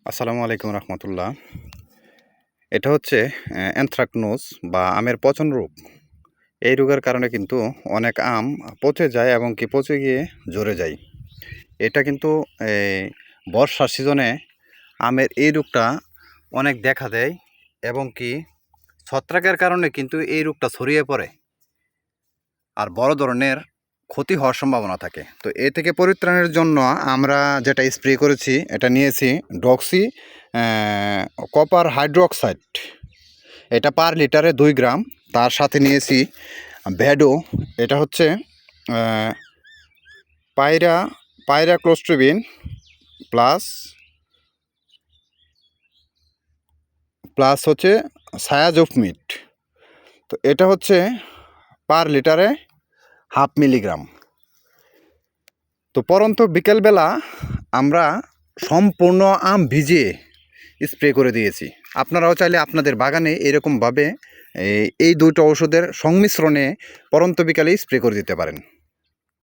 আসসালামু আলাইকুম রহমতুল্লাহ। এটা হচ্ছে অ্যানথ্রাকনোজ বা আমের পচন রোগ। এই রোগের কারণে কিন্তু অনেক আম পচে যায় এবং কি পচে গিয়ে ঝরে যায়। এটা কিন্তু বর্ষার সিজনে আমের এই রোগটা অনেক দেখা দেয় এবং কি ছত্রাকের কারণে কিন্তু এই রোগটা ছড়িয়ে পড়ে আর বড় ধরনের ক্ষতি হওয়ার সম্ভাবনা থাকে। তো এ থেকে পরিত্রাণের জন্য আমরা যেটা স্প্রে করেছি, এটা নিয়েছি ডক্সি কপার হাইড্রোক্সাইড। এটা পার লিটারে 2 গ্রাম। তার সাথে নিয়েছি ভ্যাডো, এটা হচ্ছে পাইরাক্লোস্ট্রিবিন প্লাস প্লাস হচ্ছে সায়াজোফমিট। তো এটা হচ্ছে পার লিটারে 0.5 মিলিগ্রাম। তো পরন্ত বিকেলবেলা আমরা সম্পূর্ণ আম ভিজিয়ে স্প্রে করে দিয়েছি। আপনারাও চাইলে আপনাদের বাগানে এরকমভাবে এই দুটো ওষুধের সংমিশ্রণে পরন্ত বিকালে স্প্রে করে দিতে পারেন।